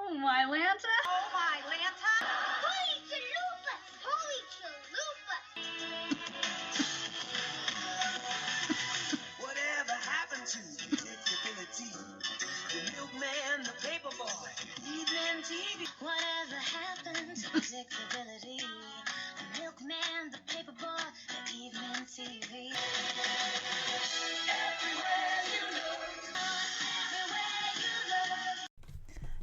Oh my Lanta! Oh my Lanta! Holy chalupas! Holy chalupas! Whatever happened to predictability? The milkman, the paperboy, evening TV. Whatever happened to predictability? The milkman, the paperboy, the evening TV. Everywhere you look, everywhere you look.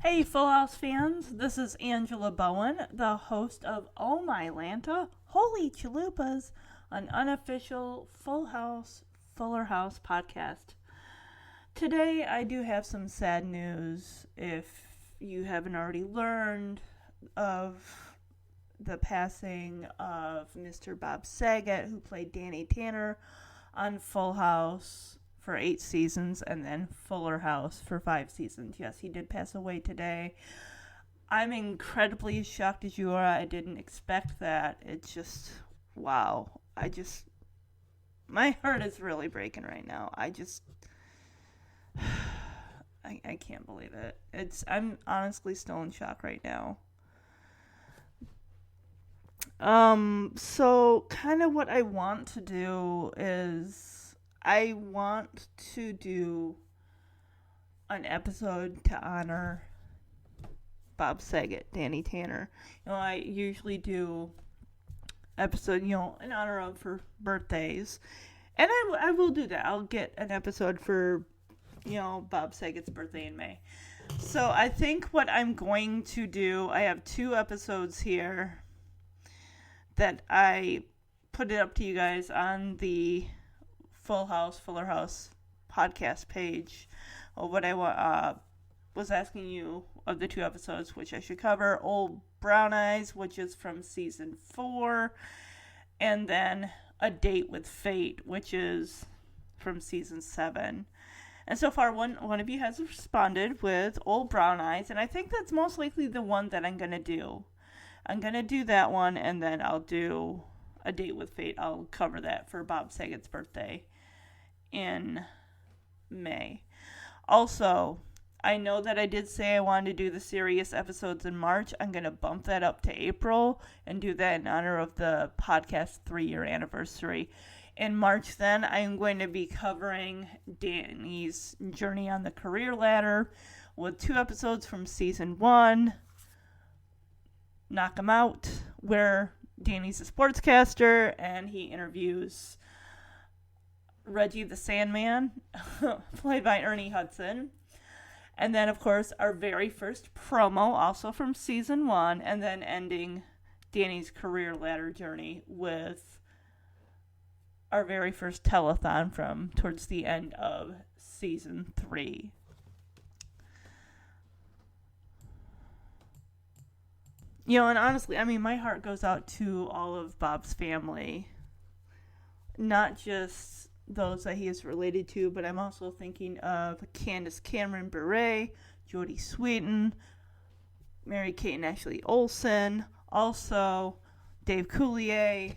Hey Full House fans, this is Angela Bowen, the host of Oh My Lanta, Holy Chalupas, an unofficial Full Fuller House podcast. Today I do have some sad news. If you haven't already learned of the passing of Mr. Bob Saget, who played Danny Tanner on Full House for 8 seasons, and then Fuller House for 5 seasons. Yes, he did pass away today. I'm incredibly shocked as you are. I didn't expect that. It's just, wow. My heart is really breaking right now. I can't believe it. I'm honestly still in shock right now. So kind of what I want to do is I want to do an episode to honor Bob Saget, Danny Tanner. I usually do episode, in honor of for birthdays. And I will do that. I'll get an episode for, Bob Saget's birthday in May. So I think what I'm going to do, I have 2 episodes here that I put it up to you guys on the Fuller House podcast page. What I was asking you of the 2 episodes, which I should cover: Old Brown Eyes, which is from season 4, and then A Date with Fate, which is from season 7. And so far, one of you has responded with Old Brown Eyes, and I think that's most likely the one that I'm going to do. I'm going to do that one, and then I'll do A Date with Fate. I'll cover that for Bob Saget's birthday in May. Also, I know that I did say I wanted to do the serious episodes in March. I'm going to bump that up to April and do that in honor of the podcast 3-year anniversary. In March, then, I'm going to be covering Danny's journey on the career ladder with 2 episodes from season 1, Knock 'Em Out, where Danny's a sportscaster and he interviews Reggie the Sandman, played by Ernie Hudson. And then, of course, our very first promo, also from season 1, and then ending Danny's career ladder journey with our very first telethon from towards the end of season 3. And honestly, my heart goes out to all of Bob's family. Not just those that he is related to, but I'm also thinking of Candace Cameron Bure, Jodie Sweetin, Mary-Kate and Ashley Olsen, also Dave Coulier,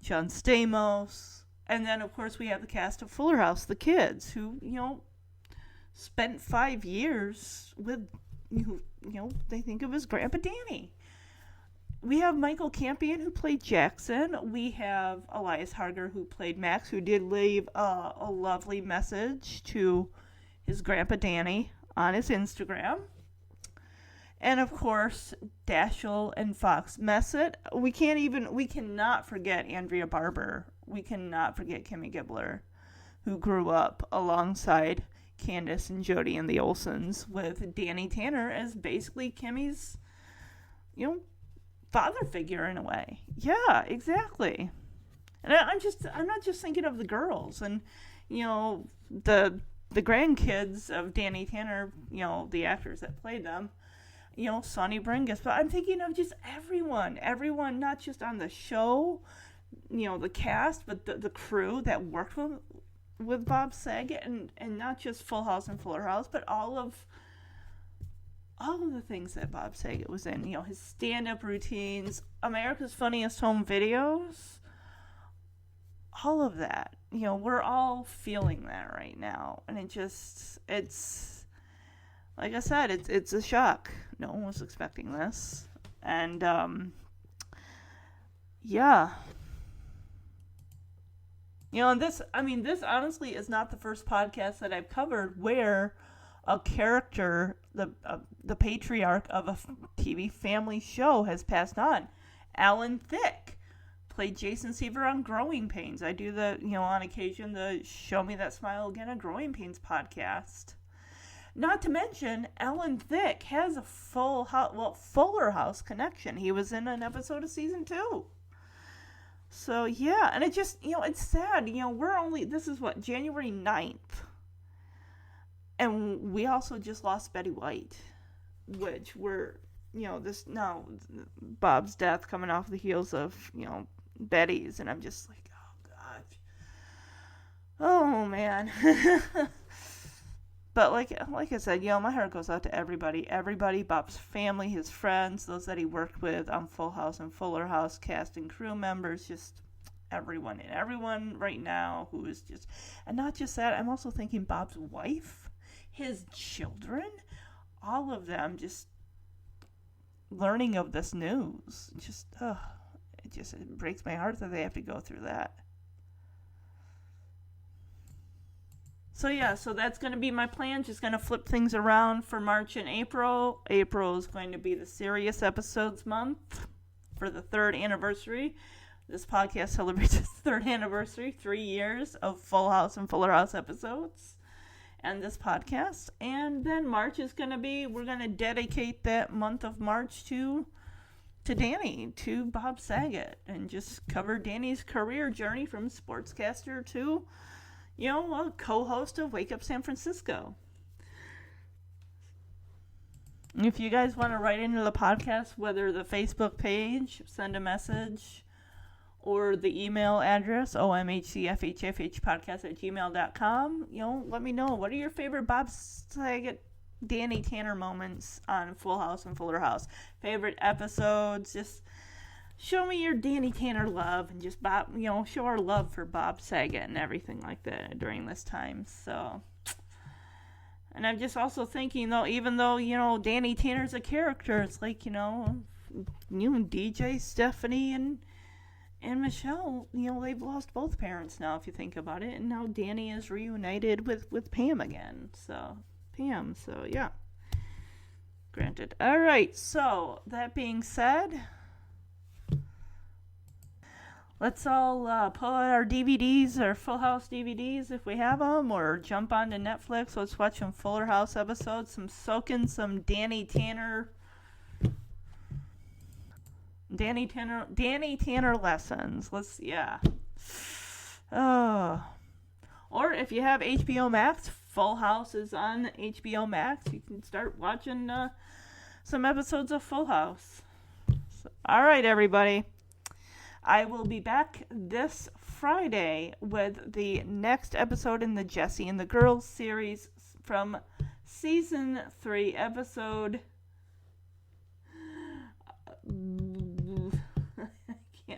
John Stamos, and then, of course, we have the cast of Fuller House, the kids, who, spent 5 years with, they think of as Grandpa Danny. We have Michael Campion, who played Jackson. We have Elias Harger, who played Max, who did leave a lovely message to his Grandpa Danny on his Instagram. And, of course, Dashiell and Fox Messett. We cannot forget Andrea Barber. We cannot forget Kimmy Gibbler, who grew up alongside Candace and Jodie and the Olsens, with Danny Tanner as basically Kimmy's, father figure in a way. Yeah, exactly. And I'm not just thinking of the girls and, the grandkids of Danny Tanner, the actors that played them, Sonny Bringus, but I'm thinking of just everyone, not just on the show, the cast, but the crew that worked with Bob Saget, and not just Full House and Fuller House, but all of the things that Bob Saget was in, his stand-up routines, America's Funniest Home Videos, all of that. We're all feeling that right now, and it's like I said, it's a shock. No one was expecting this. And, yeah. And this honestly is not the first podcast that I've covered where a character, the patriarch of a TV family show, has passed on. Alan Thicke played Jason Seaver on Growing Pains. I do on occasion, the Show Me That Smile Again, a Growing Pains podcast. Not to mention, Alan Thicke has a Fuller House connection. He was in an episode of season 2. So, yeah, and it just, it's sad. This is January 9th. And we also just lost Betty White, which Bob's death coming off the heels of, Betty's, and I'm just like, oh, gosh. Oh, man. But like I said, my heart goes out to everybody, Bob's family, his friends, those that he worked with on Full House and Fuller House, cast and crew members, just everyone right now who is just, and not just that, I'm also thinking Bob's wife, his children, all of them just learning of this news. It breaks my heart that they have to go through that. So yeah, that's going to be my plan. Just going to flip things around for March and April. April is going to be the serious episodes month for the 3rd anniversary. This podcast celebrates its 3rd anniversary, 3 years of Full House and Fuller House episodes and this podcast. And then March is going to be, we're going to dedicate that month of March to Danny, to Bob Saget, and just cover Danny's career journey from sportscaster to a co-host of Wake Up San Francisco. If you guys want to write into the podcast, whether the Facebook page, send a message, or the email address, omhcfhfhpodcast@gmail.com, let me know. What are your favorite Bob Saget, Danny Tanner moments on Full House and Fuller House? Favorite episodes? Just show me your Danny Tanner love, and just show our love for Bob Saget and everything like that during this time. So, and I'm just also thinking, though, even though, Danny Tanner's a character, it's like, DJ, Stephanie, and Michelle, they've lost both parents now, if you think about it, and now Danny is reunited with Pam again. So, yeah. Granted. All right, so, that being said, let's all pull out our DVDs, our Full House DVDs if we have them, or jump onto Netflix. Let's watch some Fuller House episodes, soak in some Danny Tanner lessons. Or if you have HBO Max, Full House is on HBO Max. You can start watching some episodes of Full House. So, all right, everybody. I will be back this Friday with the next episode in the Jessie and the Girls series from Season 3, episode...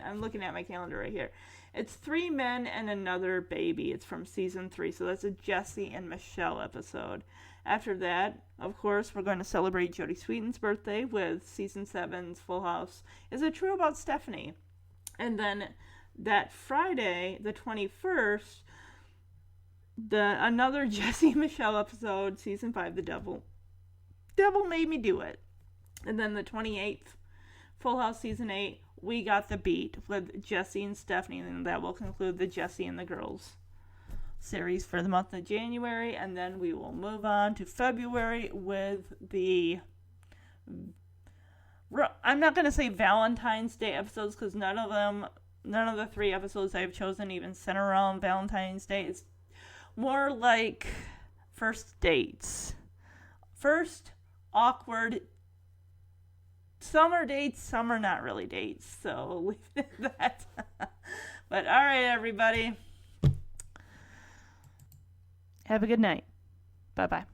I'm looking at my calendar right here. It's 3 Men and Another Baby. It's from Season 3, so that's a Jessie and Michelle episode. After that, of course, we're going to celebrate Jodie Sweetin's birthday with Season 7's Full House. Is It True About Stephanie? And then that Friday, the 21st, another Jessie and Michelle episode, Season 5, The Devil Made Me Do It. And then the 28th, Full House Season 8, We Got the Beat with Jessie and Stephanie. And that will conclude the Jessie and the Girls series for the month of January. And then we will move on to February with the... I'm not going to say Valentine's Day episodes, because none of the 3 episodes I've chosen even center around Valentine's Day. It's more like first dates. First awkward. Some are dates, some are not really dates. So leave it at that. But all right, everybody. Have a good night. Bye-bye.